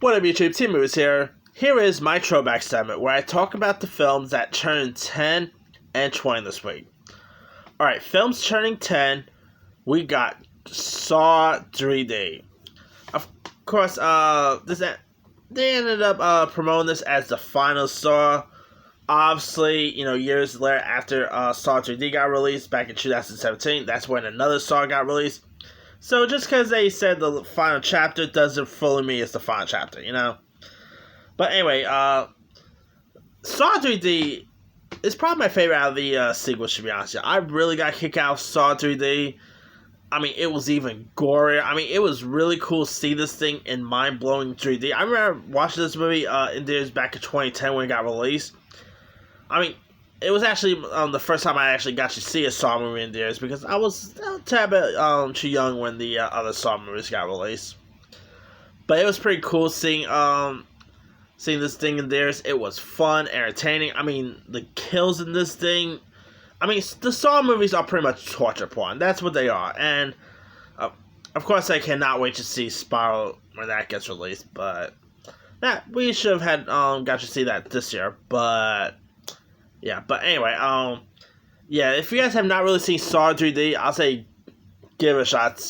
What up, YouTube? Team Movies here. Here is my throwback segment where I talk about the films that turned 10 and 20 this week. Alright, films turning 10, we got Saw 3D. Of course, they ended up promoting this as the final Saw. Obviously, years later after Saw 3D got released back in 2017, that's when another Saw got released. So just because they said the final chapter doesn't fully mean it's the final chapter, But anyway, Saw 3D is probably my favorite out of the sequels, to be honest. I really got kicked out of Saw 3D. I mean, it was even gorier. I mean, it was really cool to see this thing in mind-blowing 3D. I remember watching this movie in theaters back in 2010 when it got released. I mean, it was actually the first time I actually got to see a Saw movie in theaters because I was a tad bit too young when the other Saw movies got released. But it was pretty cool seeing this thing in theaters. It was fun, entertaining. I mean, the kills in this thing. I mean, the Saw movies are pretty much torture porn. That's what they are. And, of course, I cannot wait to see Spiral when that gets released. But, we should have had got to see that this year. But, yeah. But anyway, if you guys have not really seen Saw 3D, I'll say give it a shot.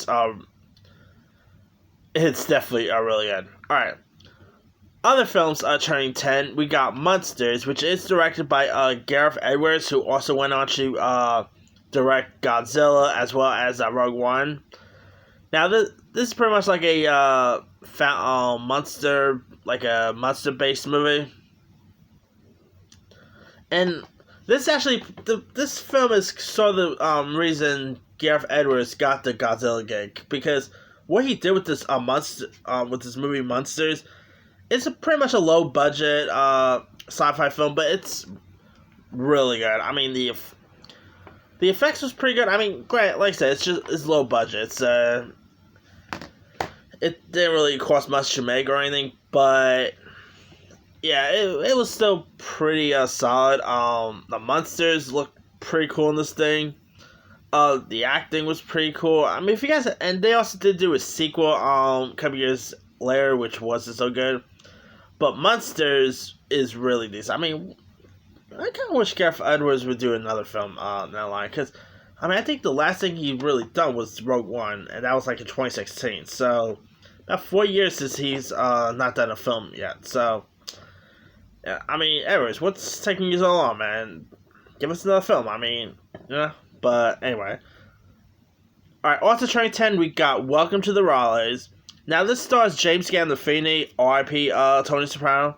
It's definitely really good. Alright. Other films turning 10, we got Monsters, which is directed by Gareth Edwards, who also went on to direct Godzilla as well as Rogue One. Now, this is pretty much like a monster-based movie. And this film is sort of the reason Gareth Edwards got the Godzilla gig, because what he did with this movie Monsters, it's pretty much a low budget sci-fi film, but it's really good. I mean, the effects was pretty good. I mean, great, like I said, it's low budget. It didn't really cost much to make or anything, but yeah, it was still pretty solid. The monsters look pretty cool in this thing. The acting was pretty cool. I mean, if you guys, and they also did do a sequel a couple years later, which wasn't so good. But Monsters is really decent. I mean, I kind of wish Gareth Edwards would do another film in that line, because I mean, I think the last thing he really done was Rogue One, and that was like in 2016. So about 4 years since he's not done a film yet. So yeah, I mean, Edwards, what's taking you so long, man? Give us another film. I mean, But anyway, all right. Also, turning 10, we got Welcome to the Raleighs. Now, this stars James Gandolfini, R.I.P. Tony Soprano,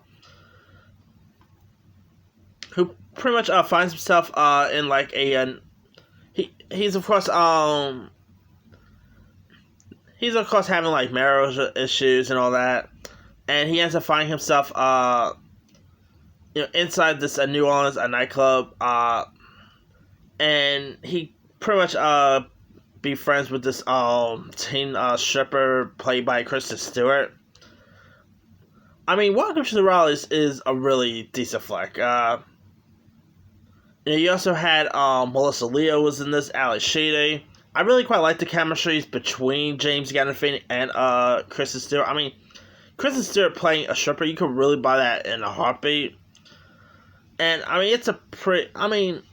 who pretty much finds himself in like he's of course having like marriage issues and all that, and he ends up finding himself inside this New Orleans nightclub, and he pretty much be friends with this teen stripper played by Kristen Stewart. I mean, Welcome to the Raleighs is a really decent flick. You also had Melissa Leo was in this, Ali Sheedy. I really quite like the chemistries between James Gandolfini and Kristen Stewart. I mean, Kristen Stewart playing a stripper, you could really buy that in a heartbeat. And I mean,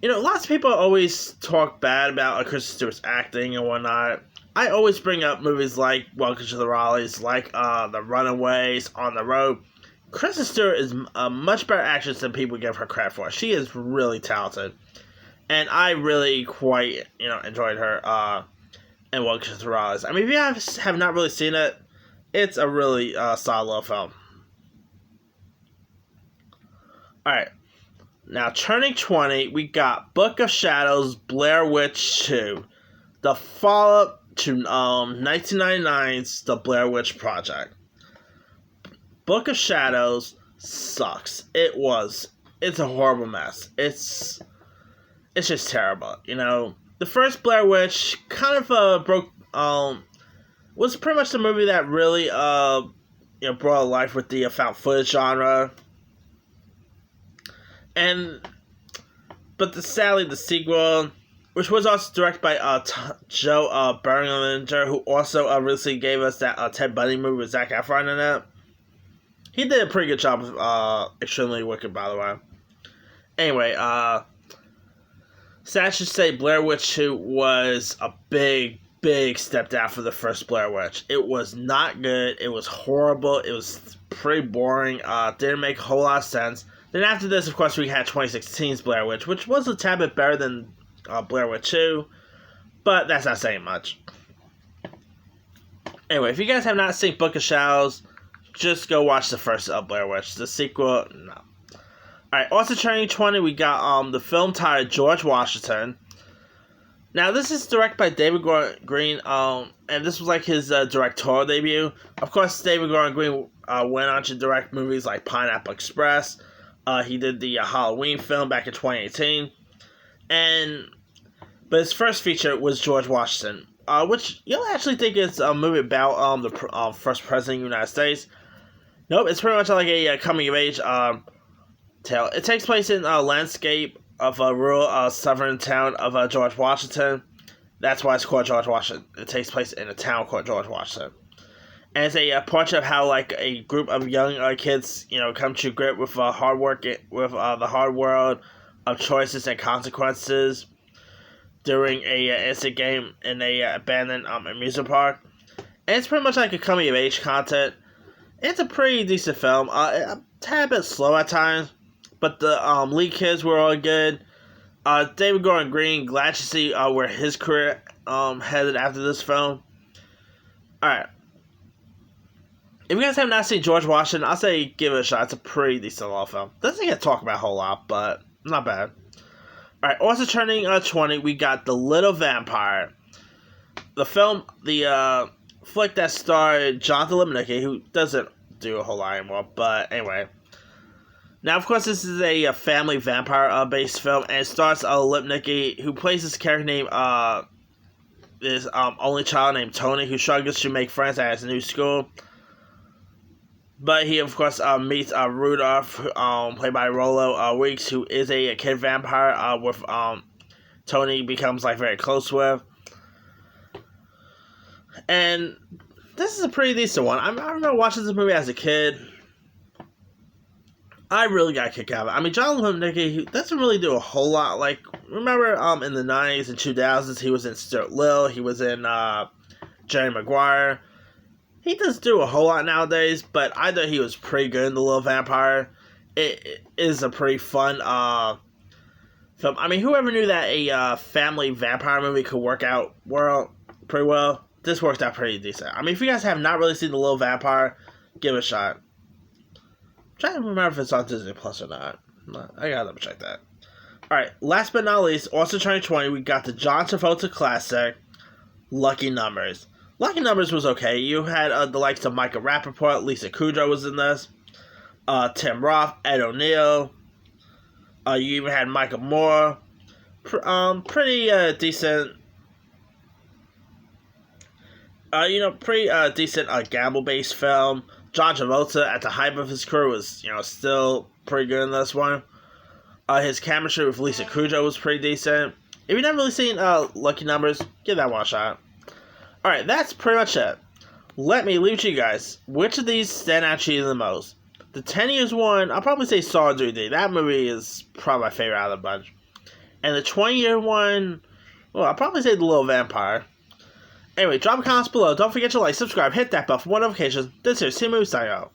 lots of people always talk bad about Kristen Stewart's acting and whatnot. I always bring up movies like Welcome to the Raleighs, like The Runaways, On the Road. Kristen Stewart is a much better actress than people give her credit for. She is really talented. And I really quite, enjoyed her in Welcome to the Raleighs. I mean, if you have not really seen it, it's a really solid little film. Alright. Now, turning 20, we got Book of Shadows, Blair Witch 2. The follow-up to 1999's The Blair Witch Project. Book of Shadows sucks. It's a horrible mess. It's just terrible, The first Blair Witch kind of was pretty much the movie that really, brought to life with the found footage genre. Sadly, the sequel, which was also directed by Joe Berlinger, who also recently gave us that Ted Bundy movie with Zac Efron in it. He did a pretty good job of Extremely Wicked, by the way. Anyway, sad to say Blair Witch 2 was a big step down for the first Blair Witch. It was not good. It was horrible. It was pretty boring. Didn't make a whole lot of sense. Then after this, of course, we had 2016's Blair Witch, which was a tad bit better than Blair Witch 2, but that's not saying much. Anyway, if you guys have not seen Book of Shadows, just go watch the first Blair Witch. The sequel, no. Alright, also turning 20, we got the film titled George Washington. Now, this is directed by David Gordon Green, and this was like his directorial debut. Of course, David Gordon Green went on to direct movies like Pineapple Express. He did the Halloween film back in 2018. But his first feature was George Washington, which you'll actually think is a movie about the first president of the United States. Nope, it's pretty much like a coming-of-age tale. It takes place in a landscape of a rural southern town of George Washington. That's why it's called George Washington. It takes place in a town called George Washington. And it's a portrait of how like a group of young kids, come to grip with hard work, with the hard world of choices and consequences during a instant game in a abandoned amusement park. And it's pretty much like a coming of age content. It's a pretty decent film. A tad bit slow at times, but the lead kids were all good. David Gordon Green, glad to see where his career headed after this film. Alright. If you guys have not seen George Washington, I'll say give it a shot. It's a pretty decent little film. Doesn't get talked about a whole lot, but not bad. Alright, also turning 20, we got The Little Vampire. The film, the flick that starred Jonathan Lipnicki, who doesn't do a whole lot anymore, but anyway. Now, of course, this is a family vampire-based film, and it stars Lipnicki, who plays this character named his only child named Tony, who struggles to make friends at his new school. But he, of course, meets Rudolph, played by Rollo Weeks, who is a kid vampire, with Tony becomes like very close with. And this is a pretty decent one. I remember watching this movie as a kid. I really got a kick out of it. I mean, John Lipnicki, he doesn't really do a whole lot. Like, remember in the 90s and 2000s, he was in Stuart Little, he was in Jerry Maguire. He doesn't do a whole lot nowadays, but I thought he was pretty good in The Little Vampire. It is a pretty fun film. I mean, whoever knew that a family vampire movie could work out pretty well? This worked out pretty decent. I mean, if you guys have not really seen The Little Vampire, give it a shot. I'm trying to remember if it's on Disney Plus or not. I gotta double check that. Alright, last but not least, also turning 20, we got the John Travolta classic, Lucky Numbers. Lucky Numbers was okay. You had the likes of Micah Rappaport, Lisa Kudrow was in this, Tim Roth, Ed O'Neill. You even had Michael Moore. Pretty decent. Pretty decent gamble-based film. John Travolta, at the height of his career, was still pretty good in this one. His chemistry with Lisa Kudrow was pretty decent. If you've never really seen Lucky Numbers, give that one a shot. Alright, that's pretty much it. Let me leave to you guys. Which of these stand out to you the most? The 10 years one, I'll probably say Saw 3D. That movie is probably my favorite out of the bunch. And the 20-year one, well, I'll probably say The Little Vampire. Anyway, drop a comment below. Don't forget to like, subscribe, hit that bell for more notifications. This is Movie signing out.